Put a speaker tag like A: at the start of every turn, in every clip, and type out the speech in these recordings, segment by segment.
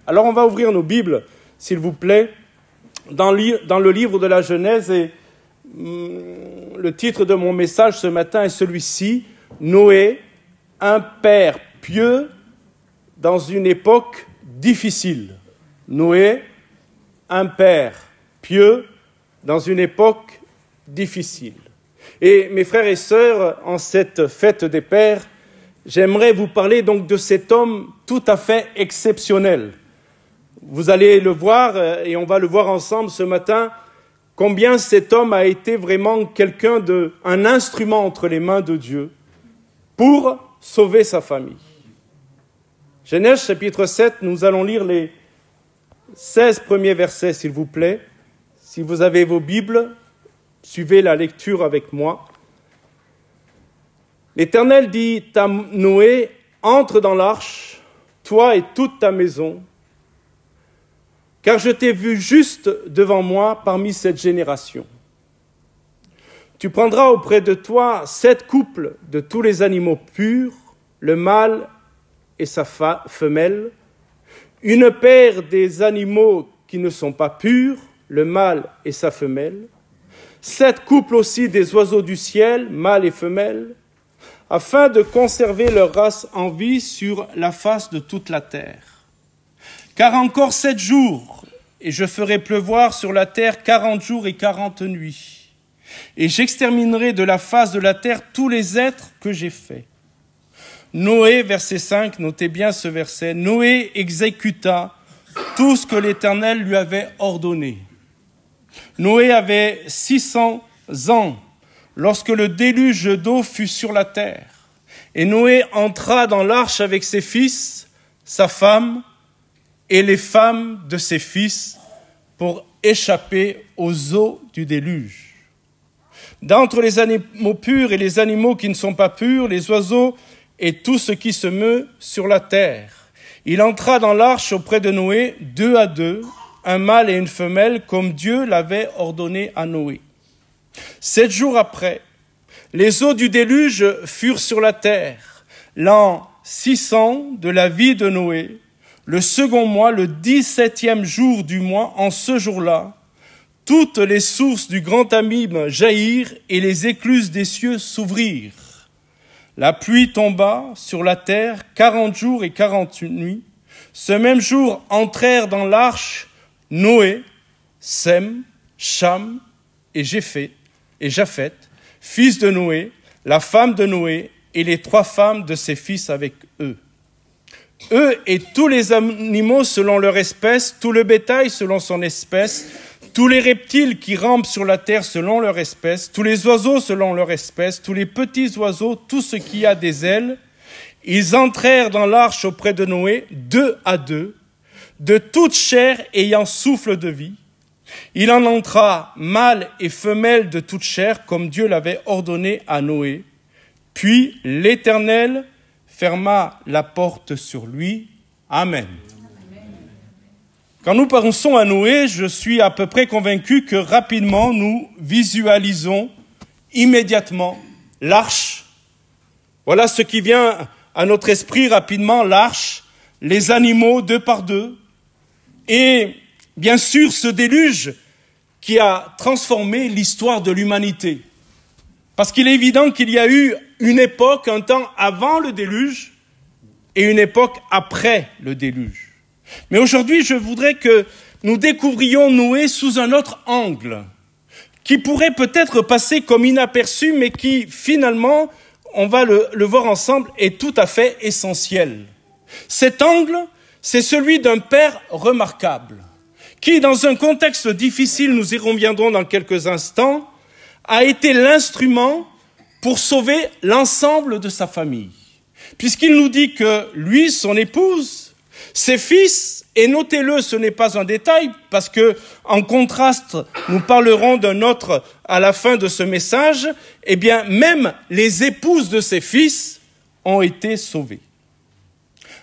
A: Alors on va ouvrir nos Bibles, s'il vous plaît, dans le livre de la Genèse, et le titre de mon message ce matin est celui-ci, Noé, un père pieux dans une époque difficile. Noé, un père pieux dans une époque difficile. Et mes frères et sœurs, en cette fête des pères, j'aimerais vous parler donc de cet homme tout à fait exceptionnel. Vous allez le voir, et on va le voir ensemble ce matin, combien cet homme a été vraiment un instrument entre les mains de Dieu pour sauver sa famille. Genèse chapitre 7, nous allons lire les 16 premiers versets, s'il vous plaît. Si vous avez vos Bibles, suivez la lecture avec moi. L'Éternel dit à Noé, « Entre dans l'arche, toi et toute ta maison, car je t'ai vu juste devant moi parmi cette génération. Tu prendras auprès de toi 7 couples de tous les animaux purs, le mâle et sa femelle, une paire des animaux qui ne sont pas purs, le mâle et sa femelle, 7 couples aussi des oiseaux du ciel, mâle et femelle, afin de conserver leur race en vie sur la face de toute la terre. Car encore 7 jours, et je ferai pleuvoir sur la terre 40 jours et 40 nuits, et j'exterminerai de la face de la terre tous les êtres que j'ai faits. Noé, verset 5, notez bien ce verset, Noé exécuta tout ce que l'Éternel lui avait ordonné. Noé avait 600 ans lorsque le déluge d'eau fut sur la terre. Et Noé entra dans l'arche avec ses fils, sa femme et les femmes de ses fils pour échapper aux eaux du déluge. D'entre les animaux purs et les animaux qui ne sont pas purs, les oiseaux et tout ce qui se meut sur la terre. Il entra dans l'arche auprès de Noé, 2 à 2, un mâle et une femelle, comme Dieu l'avait ordonné à Noé. 7 jours après, les eaux du déluge furent sur la terre. L'an 600 de la vie de Noé, le second mois, le 17e jour du mois, en ce jour-là, toutes les sources du grand abîme jaillirent et les écluses des cieux s'ouvrirent. La pluie tomba sur la terre 40 jours et 40 nuits. Ce même jour entrèrent dans l'arche Noé, Sem, Cham et Japheth, fils de Noé, la femme de Noé et les 3 femmes de ses fils avec eux. Eux et tous les animaux selon leur espèce, tout le bétail selon son espèce, tous les reptiles qui rampent sur la terre selon leur espèce, tous les oiseaux selon leur espèce, tous les petits oiseaux, tout ce qui a des ailes, ils entrèrent dans l'arche auprès de Noé, 2 à 2, de toute chair ayant souffle de vie. Il en entra mâle et femelle de toute chair, comme Dieu l'avait ordonné à Noé. Puis l'Éternel ferma la porte sur lui. Amen. Quand nous pensons à Noé, je suis à peu près convaincu que rapidement nous visualisons immédiatement l'arche. Voilà ce qui vient à notre esprit rapidement, l'arche, les animaux 2 par 2, et bien sûr ce déluge qui a transformé l'histoire de l'humanité. Parce qu'il est évident qu'il y a eu une époque, un temps avant le déluge, et une époque après le déluge. Mais aujourd'hui, je voudrais que nous découvrions Noé sous un autre angle, qui pourrait peut-être passer comme inaperçu, mais qui, finalement, on va le voir ensemble, est tout à fait essentiel. Cet angle, c'est celui d'un père remarquable, qui, dans un contexte difficile, nous y reviendrons dans quelques instants, a été l'instrument pour sauver l'ensemble de sa famille. Puisqu'il nous dit que lui, son épouse, ses fils, et notez-le, ce n'est pas un détail, parce que, en contraste, nous parlerons d'un autre à la fin de ce message, eh bien, même les épouses de ses fils ont été sauvées.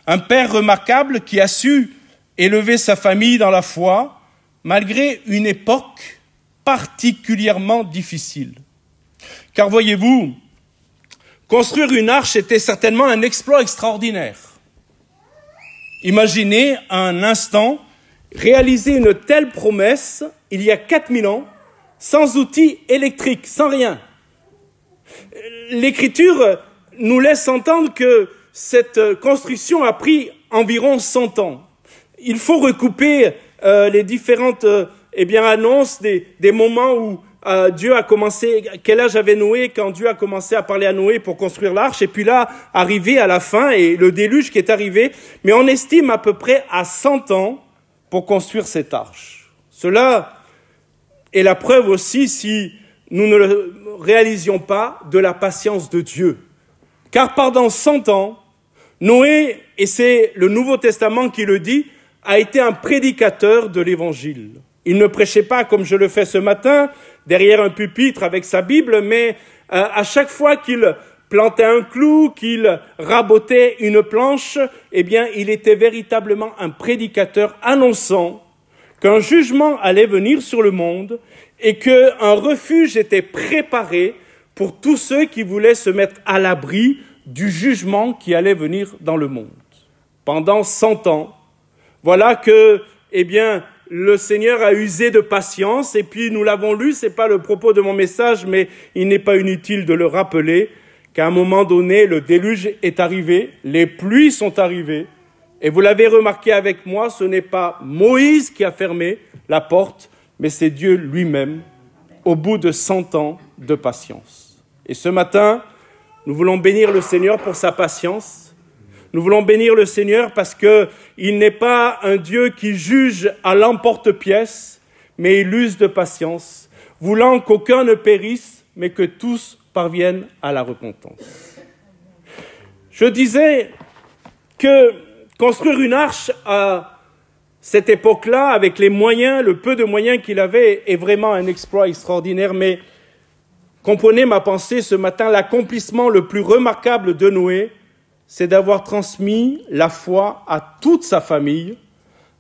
A: Un père remarquable qui a su élever sa famille dans la foi, malgré une époque particulièrement difficile. Car voyez-vous, construire une arche était certainement un exploit extraordinaire. Imaginez un instant réaliser une telle promesse il y a 4000 ans, sans outils électriques, sans rien. L'Écriture nous laisse entendre que cette construction a pris environ 100 ans. Il faut recouper les différentes annonces des moments où Dieu a commencé, quel âge avait Noé quand Dieu a commencé à parler à Noé pour construire l'arche, et puis là, arrivé à la fin, et le déluge qui est arrivé, mais on estime à peu près à 100 ans pour construire cette arche. Cela est la preuve aussi, si nous ne le réalisions pas, de la patience de Dieu. Car pendant 100 ans, Noé, et c'est le Nouveau Testament qui le dit, a été un prédicateur de l'Évangile. Il ne prêchait pas comme je le fais ce matin, derrière un pupitre avec sa Bible, mais à chaque fois qu'il plantait un clou, qu'il rabotait une planche, eh bien, il était véritablement un prédicateur annonçant qu'un jugement allait venir sur le monde et qu'un refuge était préparé pour tous ceux qui voulaient se mettre à l'abri du jugement qui allait venir dans le monde. Pendant 100 ans, voilà que, le Seigneur a usé de patience, et puis nous l'avons lu, c'est pas le propos de mon message, mais il n'est pas inutile de le rappeler, qu'à un moment donné, le déluge est arrivé, les pluies sont arrivées, et vous l'avez remarqué avec moi, ce n'est pas Moïse qui a fermé la porte, mais c'est Dieu lui-même, au bout de 100 ans de patience. Et ce matin, nous voulons bénir le Seigneur pour sa patience. Nous voulons bénir le Seigneur parce qu'il n'est pas un Dieu qui juge à l'emporte-pièce, mais il use de patience, voulant qu'aucun ne périsse, mais que tous parviennent à la repentance. Je disais que construire une arche à cette époque-là, avec les moyens, le peu de moyens qu'il avait, est vraiment un exploit extraordinaire, mais comprenez ma pensée ce matin, l'accomplissement le plus remarquable de Noé, c'est d'avoir transmis la foi à toute sa famille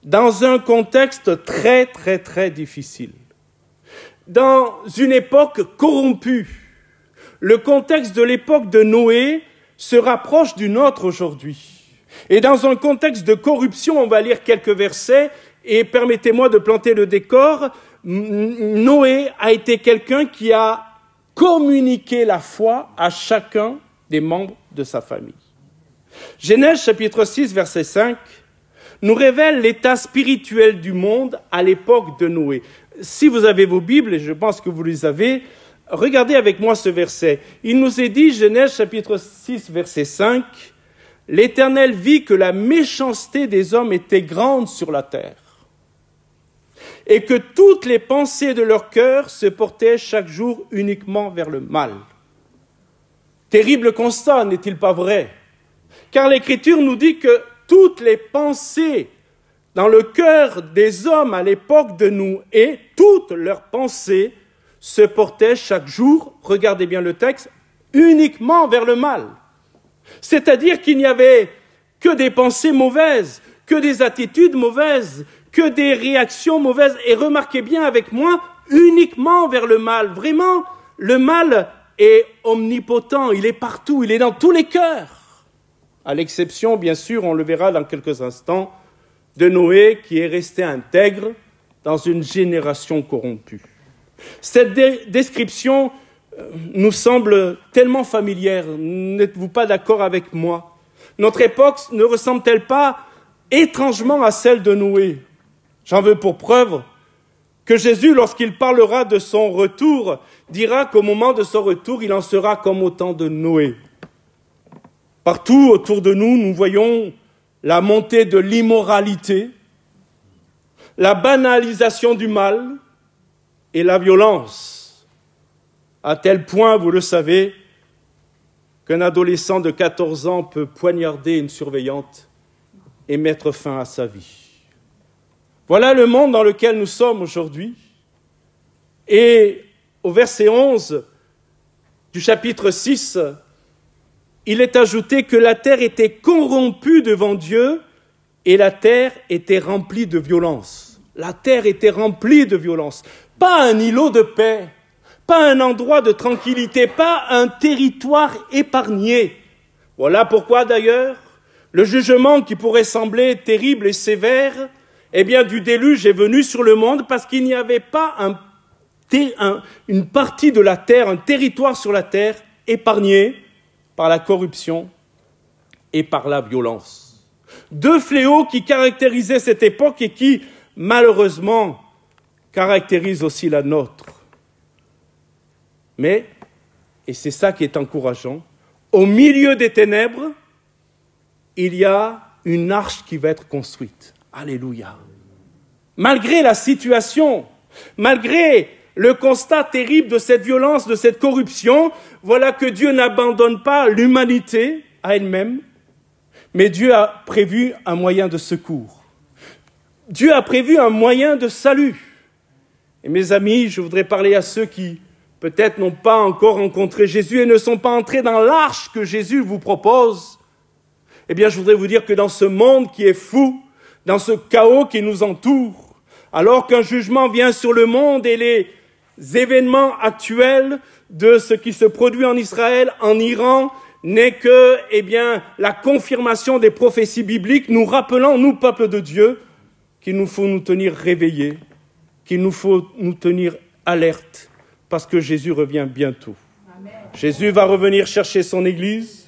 A: dans un contexte très, très, très difficile. Dans une époque corrompue, le contexte de l'époque de Noé se rapproche du nôtre aujourd'hui. Et dans un contexte de corruption, on va lire quelques versets, et permettez-moi de planter le décor, Noé a été quelqu'un qui a communiqué la foi à chacun des membres de sa famille. Genèse chapitre 6, verset 5, nous révèle l'état spirituel du monde à l'époque de Noé. Si vous avez vos Bibles, et je pense que vous les avez, regardez avec moi ce verset. Il nous est dit, Genèse chapitre 6, verset 5, « L'Éternel vit que la méchanceté des hommes était grande sur la terre, et que toutes les pensées de leur cœur se portaient chaque jour uniquement vers le mal. » Terrible constat, n'est-il pas vrai ? Car l'Écriture nous dit que toutes les pensées dans le cœur des hommes à l'époque de Noé, toutes leurs pensées se portaient chaque jour, regardez bien le texte, uniquement vers le mal. C'est-à-dire qu'il n'y avait que des pensées mauvaises, que des attitudes mauvaises, que des réactions mauvaises. Et remarquez bien avec moi, uniquement vers le mal. Vraiment, le mal est omnipotent, il est partout, il est dans tous les cœurs. À l'exception, bien sûr, on le verra dans quelques instants, de Noé qui est resté intègre dans une génération corrompue. Cette description nous semble tellement familière. N'êtes-vous pas d'accord avec moi? Notre époque ne ressemble-t-elle pas étrangement à celle de Noé? J'en veux pour preuve que Jésus, lorsqu'il parlera de son retour, dira qu'au moment de son retour, il en sera comme au temps de Noé. Partout autour de nous, nous voyons la montée de l'immoralité, la banalisation du mal et la violence, à tel point, vous le savez, qu'un adolescent de 14 ans peut poignarder une surveillante et mettre fin à sa vie. Voilà le monde dans lequel nous sommes aujourd'hui. Et au verset 11 du chapitre 6, il est ajouté que la terre était corrompue devant Dieu et la terre était remplie de violence. La terre était remplie de violence. Pas un îlot de paix, pas un endroit de tranquillité, pas un territoire épargné. Voilà pourquoi d'ailleurs, Le jugement qui pourrait sembler terrible et sévère, eh bien, du déluge est venu sur le monde parce qu'il n'y avait pas une partie de la terre, un territoire sur la terre épargné par la corruption et par la violence. Deux fléaux qui caractérisaient cette époque et qui, malheureusement, caractérisent aussi la nôtre. Mais, et c'est ça qui est encourageant, au milieu des ténèbres, il y a une arche qui va être construite. Alléluia. Malgré la situation, malgré le constat terrible de cette violence, de cette corruption, voilà que Dieu n'abandonne pas l'humanité à elle-même, mais Dieu a prévu un moyen de secours. Dieu a prévu un moyen de salut. Et mes amis, je voudrais parler à ceux qui peut-être n'ont pas encore rencontré Jésus et ne sont pas entrés dans l'arche que Jésus vous propose. Eh bien, je voudrais vous dire que dans ce monde qui est fou, dans ce chaos qui nous entoure, alors qu'un jugement vient sur le monde et les événements actuels de ce qui se produit en Israël, en Iran, n'est que, eh bien, la confirmation des prophéties bibliques, nous rappelant, nous, peuple de Dieu, qu'il nous faut nous tenir réveillés, qu'il nous faut nous tenir alertes, parce que Jésus revient bientôt. Amen. Jésus va revenir chercher son Église.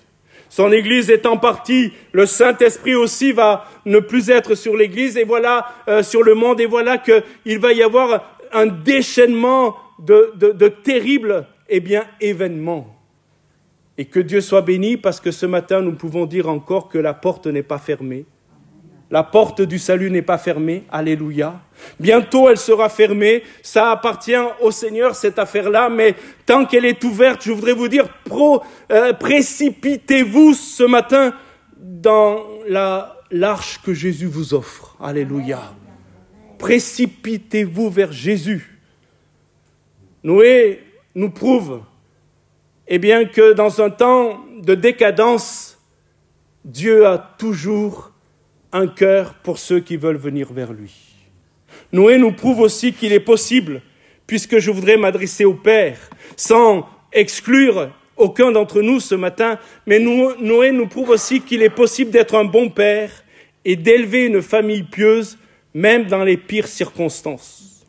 A: Son Église étant partie, le Saint-Esprit aussi va ne plus être sur l'Église, et voilà, sur le monde, et voilà qu'il va y avoir un déchaînement de terribles, eh bien, événements. Et que Dieu soit béni, parce que ce matin, nous pouvons dire encore que la porte n'est pas fermée. La porte du salut n'est pas fermée. Alléluia. Bientôt, elle sera fermée. Ça appartient au Seigneur, cette affaire-là. Mais tant qu'elle est ouverte, je voudrais vous dire, précipitez-vous ce matin dans l'arche que Jésus vous offre. Alléluia. Précipitez-vous vers Jésus. Noé nous prouve, eh bien, que dans un temps de décadence, Dieu a toujours un cœur pour ceux qui veulent venir vers lui. Noé nous prouve aussi qu'il est possible, puisque je voudrais m'adresser au Père, sans exclure aucun d'entre nous ce matin, mais Noé nous prouve aussi qu'il est possible d'être un bon père et d'élever une famille pieuse, même dans les pires circonstances.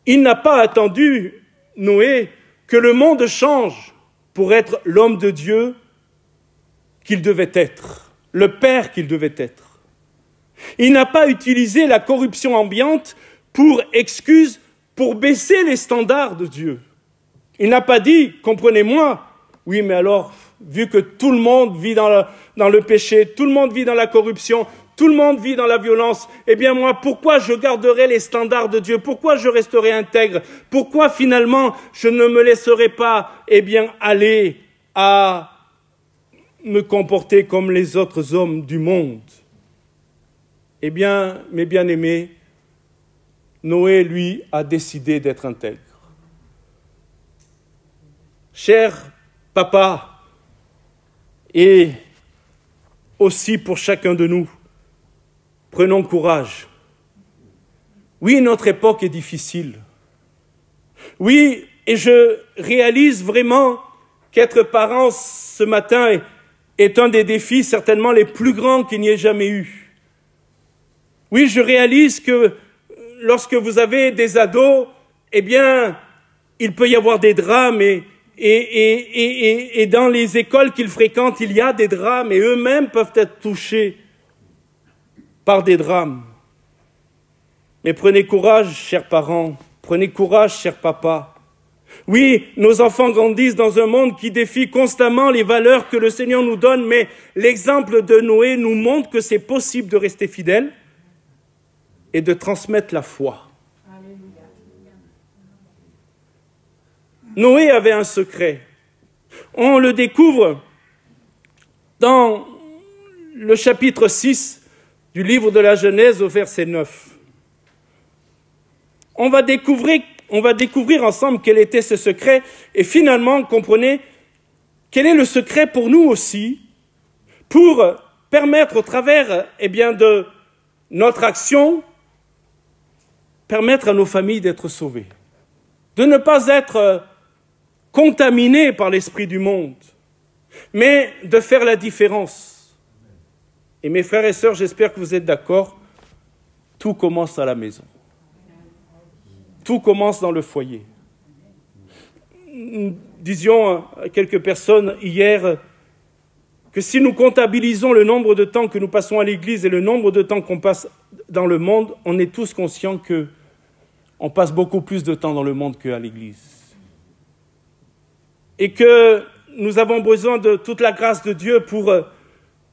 A: Il n'a pas attendu, Noé, que le monde change pour être l'homme de Dieu qu'il devait être, le père qu'il devait être. Il n'a pas utilisé la corruption ambiante pour excuse, pour baisser les standards de Dieu. Il n'a pas dit, comprenez-moi, oui, mais alors, vu que tout le monde vit dans le péché, tout le monde vit dans la corruption, tout le monde vit dans la violence, eh bien moi, pourquoi je garderai les standards de Dieu? Pourquoi je resterai intègre? Pourquoi finalement je ne me laisserai pas, eh bien, aller à me comporter comme les autres hommes du monde? Eh bien, mes bien-aimés, Noé, lui, a décidé d'être intègre. Cher papa, et aussi pour chacun de nous, prenons courage. Oui, notre époque est difficile. Oui, et je réalise vraiment qu'être parent ce matin est un des défis certainement les plus grands qu'il n'y ait jamais eu. Oui, je réalise que lorsque vous avez des ados, eh bien, il peut y avoir des drames et dans les écoles qu'ils fréquentent, il y a des drames et eux-mêmes peuvent être touchés par des drames. Mais prenez courage, chers parents, prenez courage, chers papas. Oui, nos enfants grandissent dans un monde qui défie constamment les valeurs que le Seigneur nous donne, mais l'exemple de Noé nous montre que c'est possible de rester fidèle et de transmettre la foi. Noé avait un secret. On le découvre dans le chapitre 6 du livre de la Genèse au verset 9. On va découvrir ensemble quel était ce secret et finalement, comprenez, quel est le secret pour nous aussi pour permettre au travers de notre action, permettre à nos familles d'être sauvées, de ne pas être contaminés par l'esprit du monde, mais de faire la différence. Et mes frères et sœurs, j'espère que vous êtes d'accord, tout commence à la maison. Tout commence dans le foyer. Nous disions à quelques personnes hier que si nous comptabilisons le nombre de temps que nous passons à l'église et le nombre de temps qu'on passe dans le monde, on est tous conscients qu'on passe beaucoup plus de temps dans le monde qu'à l'église. Et que nous avons besoin de toute la grâce de Dieu pour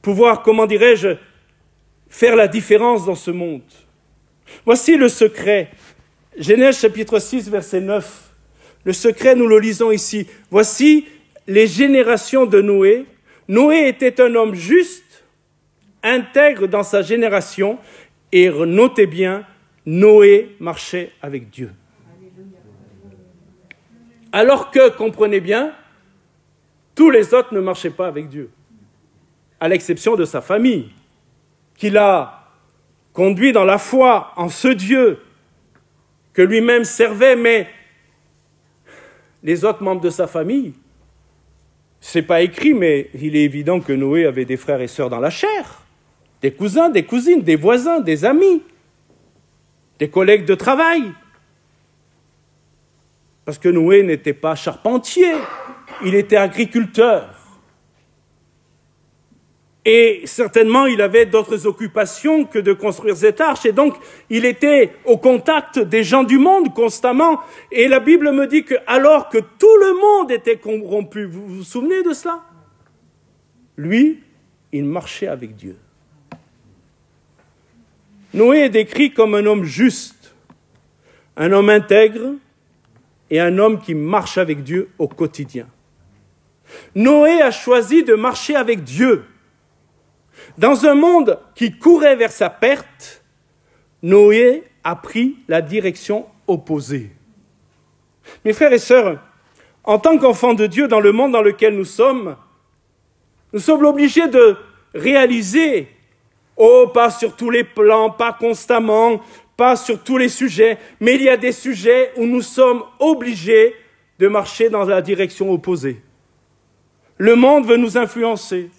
A: pouvoir, comment dirais-je, faire la différence dans ce monde. Voici le secret. Genèse chapitre 6, verset 9. Le secret, nous le lisons ici. Voici les générations de Noé. Noé était un homme juste, intègre dans sa génération, et notez bien, Noé marchait avec Dieu. Alors que, comprenez bien, tous les autres ne marchaient pas avec Dieu, à l'exception de sa famille, qu'il a conduit dans la foi en ce Dieu que lui-même servait, mais les autres membres de sa famille, ce n'est pas écrit, mais il est évident que Noé avait des frères et sœurs dans la chair, des cousins, des cousines, des voisins, des amis, des collègues de travail. Parce que Noé n'était pas charpentier, il était agriculteur. Et certainement, il avait d'autres occupations que de construire cette arche. Et donc, il était au contact des gens du monde constamment. Et la Bible me dit que alors que tout le monde était corrompu, vous vous souvenez de cela? Lui, il marchait avec Dieu. Noé est décrit comme un homme juste, un homme intègre et un homme qui marche avec Dieu au quotidien. Noé a choisi de marcher avec Dieu. Dans un monde qui courait vers sa perte, Noé a pris la direction opposée. Mes frères et sœurs, en tant qu'enfants de Dieu dans le monde dans lequel nous sommes obligés de réaliser, pas sur tous les plans, pas constamment, pas sur tous les sujets, mais il y a des sujets où nous sommes obligés de marcher dans la direction opposée. Le monde veut nous influencer.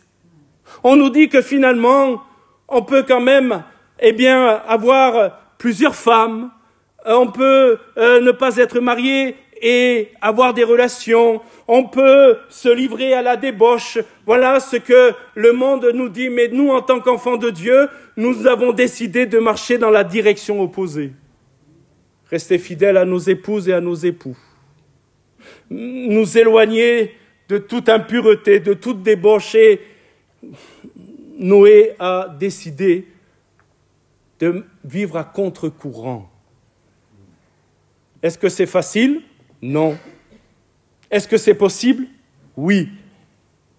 A: On nous dit que finalement, on peut quand même avoir plusieurs femmes, on peut ne pas être marié et avoir des relations, on peut se livrer à la débauche. Voilà ce que le monde nous dit, mais nous, en tant qu'enfants de Dieu, nous avons décidé de marcher dans la direction opposée. Rester fidèles à nos épouses et à nos époux. Nous éloigner de toute impureté, de toute débauche. Et Noé a décidé de vivre à contre-courant. Est-ce que c'est facile? Non. Est-ce que c'est possible? Oui.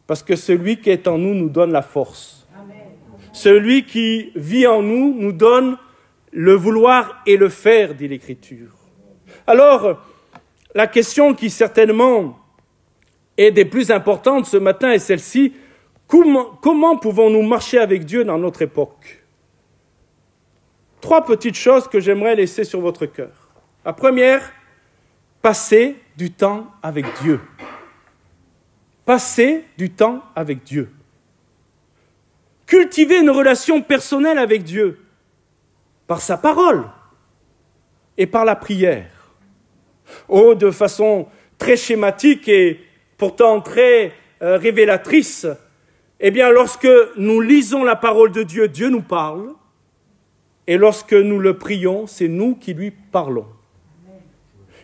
A: Parce que celui qui est en nous nous donne la force. Amen. Celui qui vit en nous nous donne le vouloir et le faire, dit l'Écriture. Alors, la question qui certainement est des plus importantes ce matin est celle-ci. Comment pouvons-nous marcher avec Dieu dans notre époque? 3 petites choses que j'aimerais laisser sur votre cœur. La première, passer du temps avec Dieu. Passer du temps avec Dieu. Cultiver une relation personnelle avec Dieu par sa parole et par la prière. De façon très schématique et pourtant très révélatrice, lorsque nous lisons la parole de Dieu, Dieu nous parle. Et lorsque nous le prions, c'est nous qui lui parlons.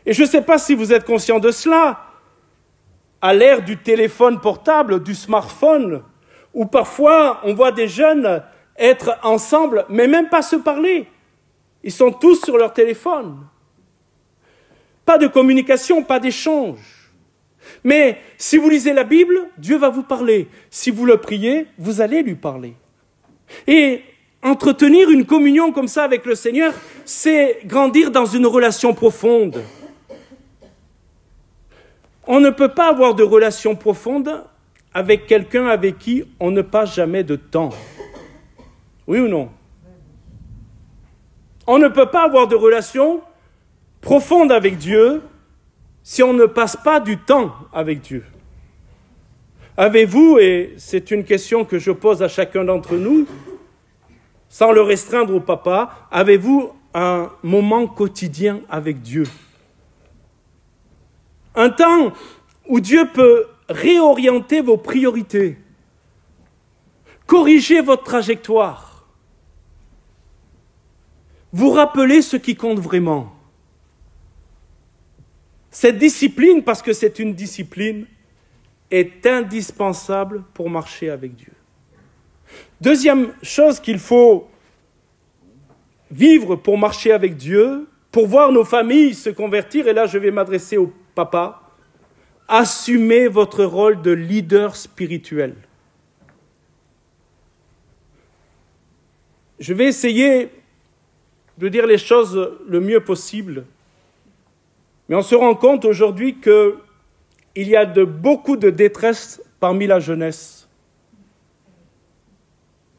A: Et je ne sais pas si vous êtes conscient de cela. À l'ère du téléphone portable, du smartphone, où parfois on voit des jeunes être ensemble, mais même pas se parler. Ils sont tous sur leur téléphone. Pas de communication, pas d'échange. Mais si vous lisez la Bible, Dieu va vous parler. Si vous le priez, vous allez lui parler. Et entretenir une communion comme ça avec le Seigneur, c'est grandir dans une relation profonde. On ne peut pas avoir de relation profonde avec quelqu'un avec qui on ne passe jamais de temps. Oui ou non? On ne peut pas avoir de relation profonde avec Dieu si on ne passe pas du temps avec Dieu. Avez-vous, et c'est une question que je pose à chacun d'entre nous, sans le restreindre au papa, avez-vous un moment quotidien avec Dieu? Un temps où Dieu peut réorienter vos priorités, corriger votre trajectoire, vous rappeler ce qui compte vraiment. Cette discipline, parce que c'est une discipline, est indispensable pour marcher avec Dieu. Deuxième chose qu'il faut vivre pour marcher avec Dieu, pour voir nos familles se convertir, et là je vais m'adresser au papa, assumez votre rôle de leader spirituel. Je vais essayer de dire les choses le mieux possible, mais on se rend compte aujourd'hui qu'il y a beaucoup de détresse parmi la jeunesse.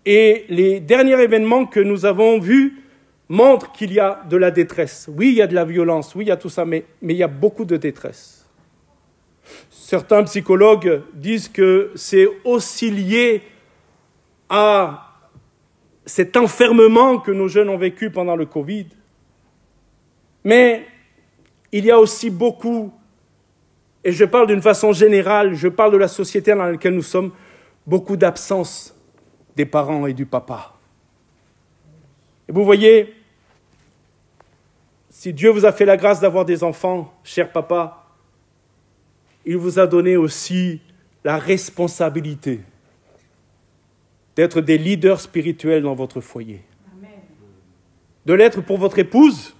A: Et les derniers événements que nous avons vus montrent qu'il y a de la détresse. Oui, il y a de la violence, oui, il y a tout ça, mais il y a beaucoup de détresse. Certains psychologues disent que c'est aussi lié à cet enfermement que nos jeunes ont vécu pendant le Covid. Mais il y a aussi beaucoup, et je parle d'une façon générale, je parle de la société dans laquelle nous sommes, beaucoup d'absence des parents et du papa. Et vous voyez, si Dieu vous a fait la grâce d'avoir des enfants, cher papa, il vous a donné aussi la responsabilité d'être des leaders spirituels dans votre foyer. Amen. De l'être pour votre épouse,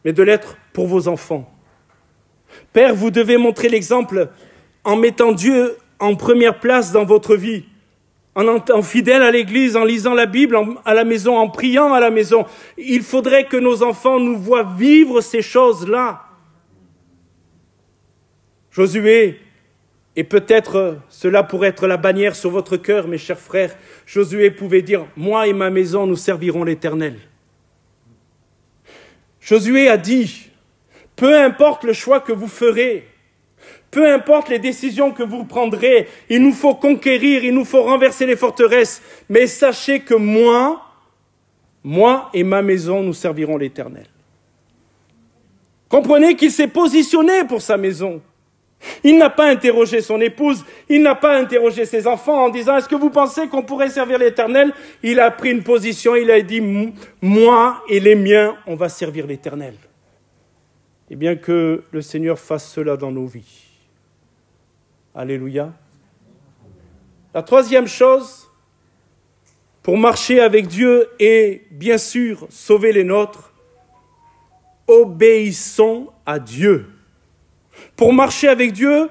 A: mais de l'être pour vos enfants. Père, vous devez montrer l'exemple en mettant Dieu en première place dans votre vie, en étant fidèle à l'église, en lisant la Bible à la maison, en priant à la maison. Il faudrait que nos enfants nous voient vivre ces choses-là. Josué, et peut-être cela pourrait être la bannière sur votre cœur, mes chers frères, Josué pouvait dire « Moi et ma maison, nous servirons l'Éternel ». Josué a dit « Peu importe le choix que vous ferez, peu importe les décisions que vous prendrez, il nous faut conquérir, il nous faut renverser les forteresses, mais sachez que moi et ma maison, nous servirons l'Éternel ». Comprenez qu'il s'est positionné pour sa maison. Il n'a pas interrogé son épouse, il n'a pas interrogé ses enfants en disant « Est-ce que vous pensez qu'on pourrait servir l'Éternel ?» Il a pris une position, il a dit « Moi et les miens, on va servir l'Éternel. » Et bien que le Seigneur fasse cela dans nos vies. Alléluia. La troisième chose, pour marcher avec Dieu et bien sûr sauver les nôtres, obéissons à Dieu. Pour marcher avec Dieu,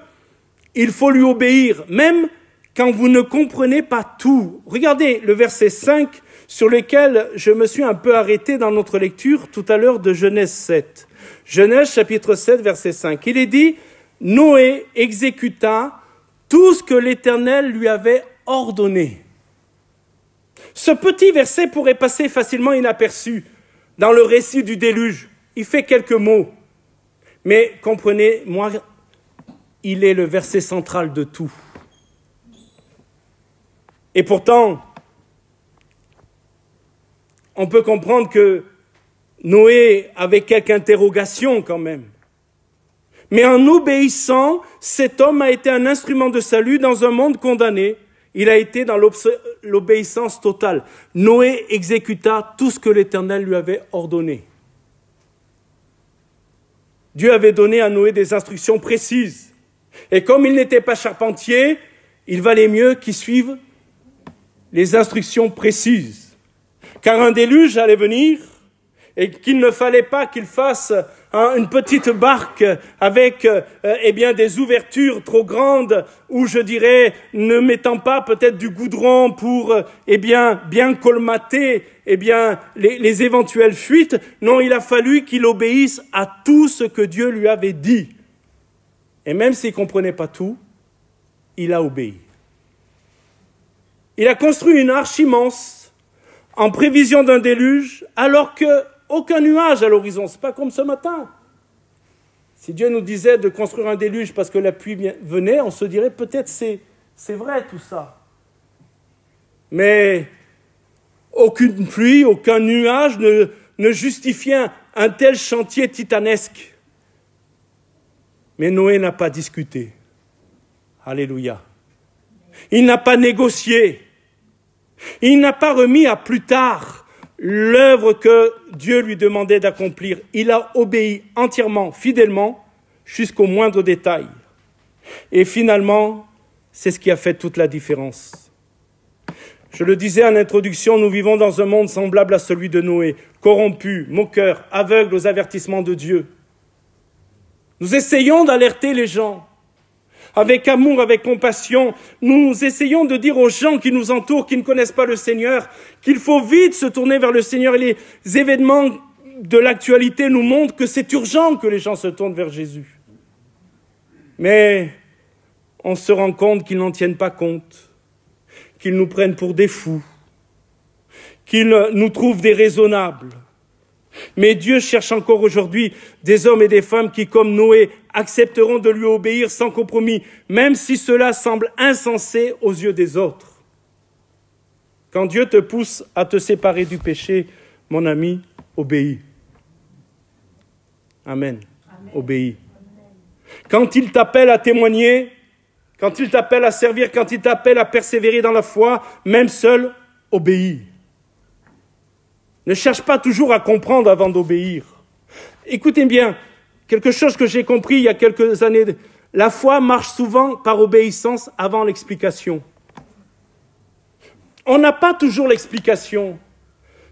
A: il faut lui obéir, même quand vous ne comprenez pas tout. Regardez le verset 5 sur lequel je me suis un peu arrêté dans notre lecture tout à l'heure de Genèse 7. Genèse chapitre 7, verset 5. Il est dit « Noé exécuta tout ce que l'Éternel lui avait ordonné. » Ce petit verset pourrait passer facilement inaperçu dans le récit du déluge. Il fait quelques mots. Mais comprenez-moi, il est le verset central de tout. Et pourtant, on peut comprendre que Noé avait quelques interrogations quand même. Mais en obéissant, cet homme a été un instrument de salut dans un monde condamné. Il a été dans l'obéissance totale. Noé exécuta tout ce que l'Éternel lui avait ordonné. Dieu avait donné à Noé des instructions précises. Et comme il n'était pas charpentier, il valait mieux qu'il suive les instructions précises. Car un déluge allait venir et qu'il ne fallait pas qu'il fasse une petite barque avec des ouvertures trop grandes ou je dirais ne mettant pas peut-être du goudron pour bien colmater les éventuelles fuites. Non, il a fallu qu'il obéisse à tout ce que Dieu lui avait dit. Et même s'il ne comprenait pas tout, il a obéi. Il a construit une arche immense en prévision d'un déluge alors qu'aucun nuage à l'horizon. Ce n'est pas comme ce matin. Si Dieu nous disait de construire un déluge parce que la pluie venait, on se dirait peut-être c'est vrai tout ça. Mais Aucune pluie, aucun nuage ne justifiait un tel chantier titanesque. Mais Noé n'a pas discuté. Alléluia. Il n'a pas négocié. Il n'a pas remis à plus tard l'œuvre que Dieu lui demandait d'accomplir. Il a obéi entièrement, fidèlement, jusqu'au moindre détail. Et finalement, c'est ce qui a fait toute la différence. Je le disais en introduction, nous vivons dans un monde semblable à celui de Noé, corrompu, moqueur, aveugle aux avertissements de Dieu. Nous essayons d'alerter les gens. Avec amour, avec compassion, nous essayons de dire aux gens qui nous entourent, qui ne connaissent pas le Seigneur, qu'il faut vite se tourner vers le Seigneur. Et les événements de l'actualité nous montrent que c'est urgent que les gens se tournent vers Jésus. Mais on se rend compte qu'ils n'en tiennent pas compte, qu'ils nous prennent pour des fous, qu'ils nous trouvent déraisonnables. Mais Dieu cherche encore aujourd'hui des hommes et des femmes qui, comme Noé, accepteront de lui obéir sans compromis, même si cela semble insensé aux yeux des autres. Quand Dieu te pousse à te séparer du péché, mon ami, obéis. Amen. Amen. Obéis. Quand il t'appelle à témoigner, quand il t'appelle à servir, quand il t'appelle à persévérer dans la foi, même seul, obéis. Ne cherche pas toujours à comprendre avant d'obéir. Écoutez bien, quelque chose que j'ai compris il y a quelques années, la foi marche souvent par obéissance avant l'explication. On n'a pas toujours l'explication.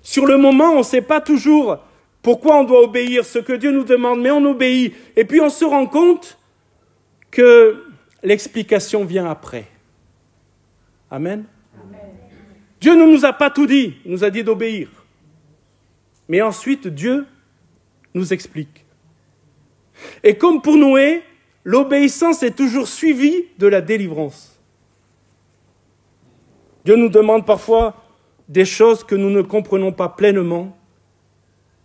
A: Sur le moment, on ne sait pas toujours pourquoi on doit obéir, ce que Dieu nous demande, mais on obéit. Et puis on se rend compte que l'explication vient après. Amen. Amen. Dieu ne nous a pas tout dit, il nous a dit d'obéir. Mais ensuite, Dieu nous explique. Et comme pour Noé, l'obéissance est toujours suivie de la délivrance. Dieu nous demande parfois des choses que nous ne comprenons pas pleinement,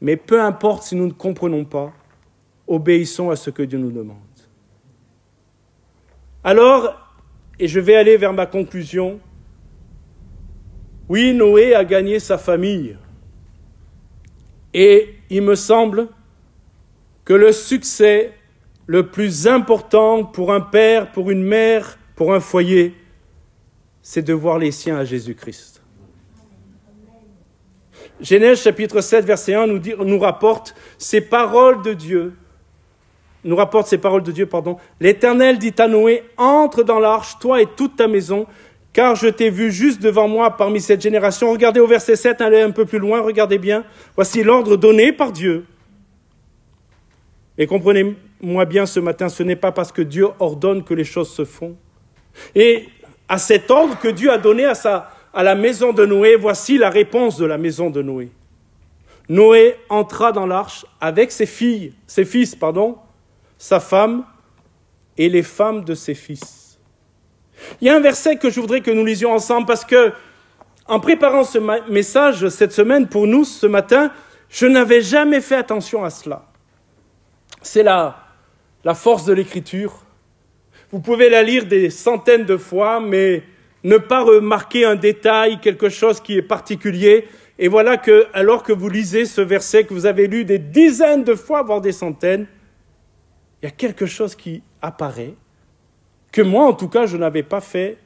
A: mais peu importe si nous ne comprenons pas, obéissons à ce que Dieu nous demande. Alors, et je vais aller vers ma conclusion, oui, Noé a gagné sa famille. Et il me semble que le succès le plus important pour un père, pour une mère, pour un foyer, c'est de voir les siens à Jésus-Christ. Genèse chapitre 7, verset 1 nous rapporte ces paroles de Dieu. L'Éternel dit à Noé, entre dans l'arche, toi et toute ta maison, car je t'ai vu juste devant moi parmi cette génération. Regardez au verset 7, allez un peu plus loin, regardez bien. Voici l'ordre donné par Dieu. Et comprenez-moi bien ce matin, ce n'est pas parce que Dieu ordonne que les choses se font. Et à cet ordre que Dieu a donné à la maison de Noé, voici la réponse de la maison de Noé. Noé entra dans l'arche avec ses fils, sa femme et les femmes de ses fils. Il y a un verset que je voudrais que nous lisions ensemble parce que, en préparant ce message cette semaine pour nous, ce matin, je n'avais jamais fait attention à cela. C'est la force de l'Écriture. Vous pouvez la lire des centaines de fois, mais ne pas remarquer un détail, quelque chose qui est particulier. Et voilà que, alors que vous lisez ce verset que vous avez lu des dizaines de fois, voire des centaines, il y a quelque chose qui apparaît, que moi, en tout cas, je n'avais pas fait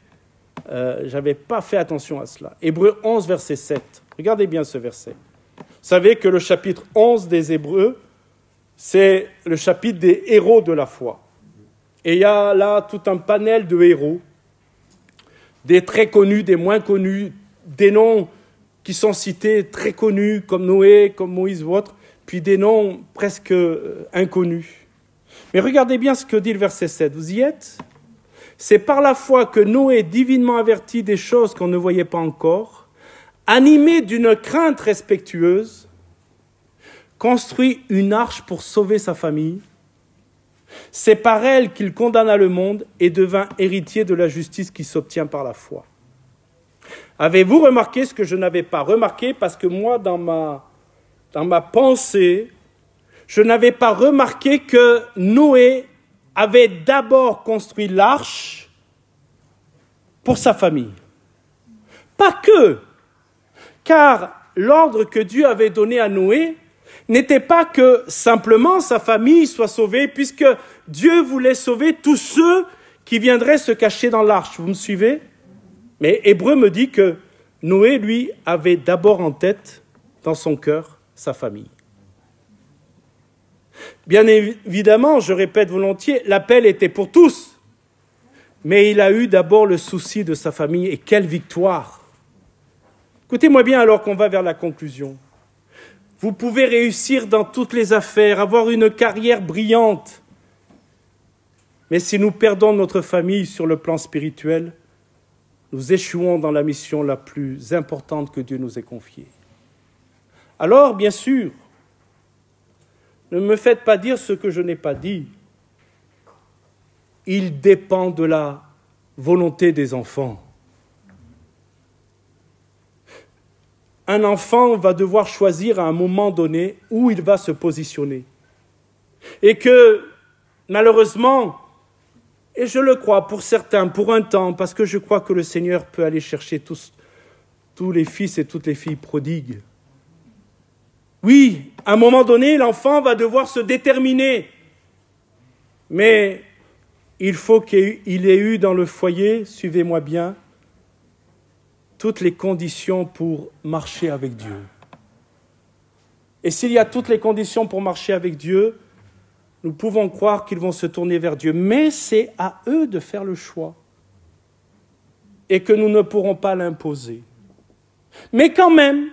A: attention à cela. Hébreux 11, verset 7. Regardez bien ce verset. Vous savez que le chapitre 11 des Hébreux, c'est le chapitre des héros de la foi. Et il y a là tout un panel de héros, des très connus, des moins connus, des noms qui sont cités très connus, comme Noé, comme Moïse ou autres, puis des noms presque inconnus. Mais regardez bien ce que dit le verset 7. Vous y êtes ? C'est par la foi que Noé, divinement averti des choses qu'on ne voyait pas encore, animé d'une crainte respectueuse, construit une arche pour sauver sa famille. C'est par elle qu'il condamna le monde et devint héritier de la justice qui s'obtient par la foi. Avez-vous remarqué ce que je n'avais pas remarqué? Parce que moi, dans ma pensée, je n'avais pas remarqué que Noé avait d'abord construit l'arche pour sa famille. Pas que. Car l'ordre que Dieu avait donné à Noé n'était pas que simplement sa famille soit sauvée, puisque Dieu voulait sauver tous ceux qui viendraient se cacher dans l'arche. Vous me suivez? Mais Hébreu me dit que Noé, lui, avait d'abord en tête, dans son cœur, sa famille. Bien évidemment, je répète volontiers, l'appel était pour tous. Mais il a eu d'abord le souci de sa famille. Et quelle victoire! Écoutez-moi bien alors qu'on va vers la conclusion. Vous pouvez réussir dans toutes les affaires, avoir une carrière brillante. Mais si nous perdons notre famille sur le plan spirituel, nous échouons dans la mission la plus importante que Dieu nous ait confiée. Alors, bien sûr, ne me faites pas dire ce que je n'ai pas dit. Il dépend de la volonté des enfants. Un enfant va devoir choisir à un moment donné où il va se positionner. Et que, malheureusement, et je le crois pour certains, pour un temps, parce que je crois que le Seigneur peut aller chercher tous les fils et toutes les filles prodigues. Oui, à un moment donné, l'enfant va devoir se déterminer. Mais il faut qu'il ait eu dans le foyer, suivez-moi bien, toutes les conditions pour marcher avec Dieu. Et s'il y a toutes les conditions pour marcher avec Dieu, nous pouvons croire qu'ils vont se tourner vers Dieu. Mais c'est à eux de faire le choix. Et que nous ne pourrons pas l'imposer. Mais quand même,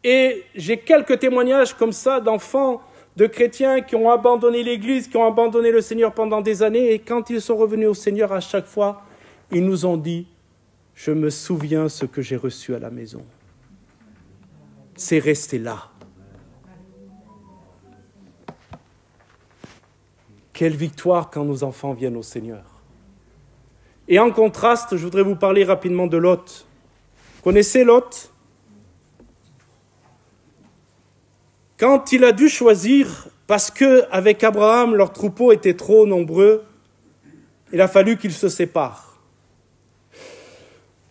A: et j'ai quelques témoignages comme ça d'enfants, de chrétiens qui ont abandonné l'Église, qui ont abandonné le Seigneur pendant des années, et quand ils sont revenus au Seigneur, à chaque fois, ils nous ont dit « Je me souviens ce que j'ai reçu à la maison. » C'est resté là. Quelle victoire quand nos enfants viennent au Seigneur. Et en contraste, je voudrais vous parler rapidement de Lot. Connaissez Lot ? Quand il a dû choisir, parce qu'avec Abraham, leurs troupeaux étaient trop nombreux, il a fallu qu'ils se séparent.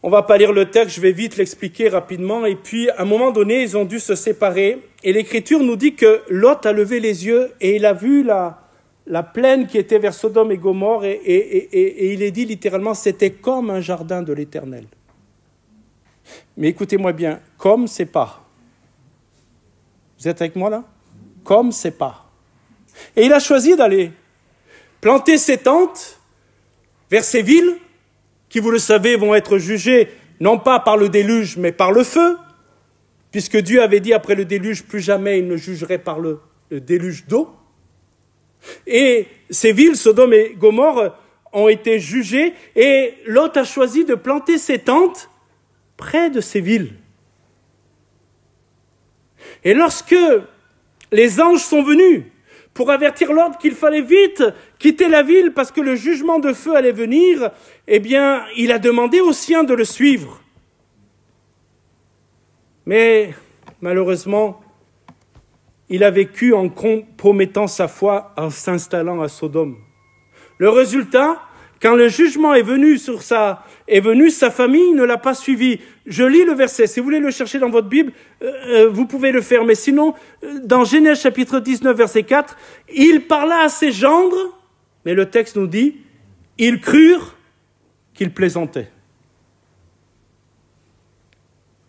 A: On ne va pas lire le texte, je vais vite l'expliquer rapidement. Et puis, à un moment donné, ils ont dû se séparer. Et l'Écriture nous dit que Lot a levé les yeux et il a vu la plaine qui était vers Sodome et Gomorrhe. Et il est dit littéralement, c'était comme un jardin de l'Éternel. Mais écoutez-moi bien, comme c'est pas. Vous êtes avec moi là? Comme c'est pas. Et il a choisi d'aller planter ses tentes vers ces villes qui, vous le savez, vont être jugées non pas par le déluge, mais par le feu, puisque Dieu avait dit après le déluge, plus jamais il ne jugerait par le déluge d'eau. Et ces villes, Sodome et Gomorrhe, ont été jugées, et Lot a choisi de planter ses tentes près de ces villes. Et lorsque les anges sont venus pour avertir Lot qu'il fallait vite quitter la ville parce que le jugement de feu allait venir, eh bien, il a demandé aux siens de le suivre. Mais, malheureusement, il a vécu en compromettant sa foi en s'installant à Sodome. Le résultat, quand le jugement est venu, sa famille ne l'a pas suivi. Je lis le verset. Si vous voulez le chercher dans votre Bible, vous pouvez le faire. Mais sinon, dans Genèse chapitre 19, verset 4, il parla à ses gendres, mais le texte nous dit, ils crurent qu'il plaisantait.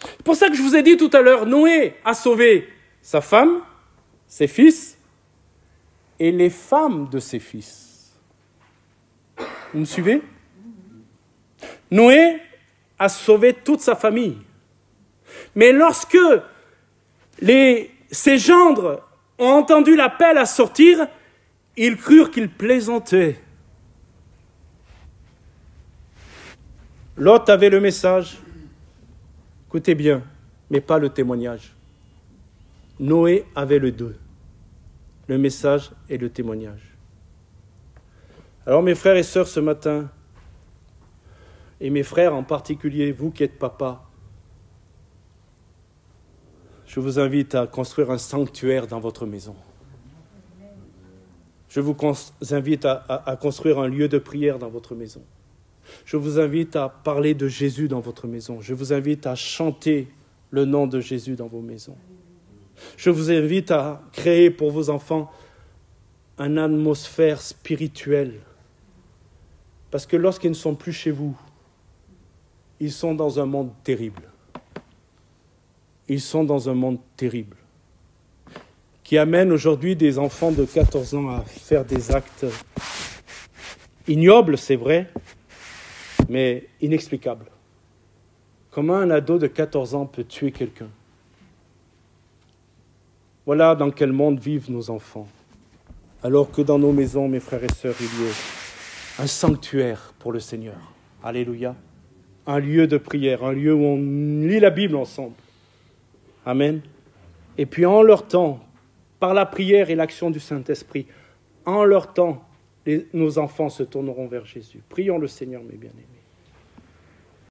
A: C'est pour ça que je vous ai dit tout à l'heure, Noé a sauvé sa femme, ses fils et les femmes de ses fils. Vous me suivez? Noé a sauvé toute sa famille. Mais lorsque ses gendres ont entendu l'appel à sortir, ils crurent qu'il plaisantait. Lot avait le message, écoutez bien, mais pas le témoignage. Noé avait les deux, le message et le témoignage. Alors mes frères et sœurs, ce matin, et mes frères en particulier, vous qui êtes papa, je vous invite à construire un sanctuaire dans votre maison. Je vous invite à construire un lieu de prière dans votre maison. Je vous invite à parler de Jésus dans votre maison. Je vous invite à chanter le nom de Jésus dans vos maisons. Je vous invite à créer pour vos enfants une atmosphère spirituelle. Parce que lorsqu'ils ne sont plus chez vous, ils sont dans un monde terrible. Ils sont dans un monde terrible qui amène aujourd'hui des enfants de 14 ans à faire des actes ignobles, c'est vrai, mais inexplicables. Comment un ado de 14 ans peut tuer quelqu'un? Voilà dans quel monde vivent nos enfants. Alors que dans nos maisons, mes frères et sœurs, il y a un sanctuaire pour le Seigneur. Alléluia. Un lieu de prière, un lieu où on lit la Bible ensemble. Amen. Et puis en leur temps, par la prière et l'action du Saint-Esprit, en leur temps, nos enfants se tourneront vers Jésus. Prions le Seigneur, mes bien-aimés.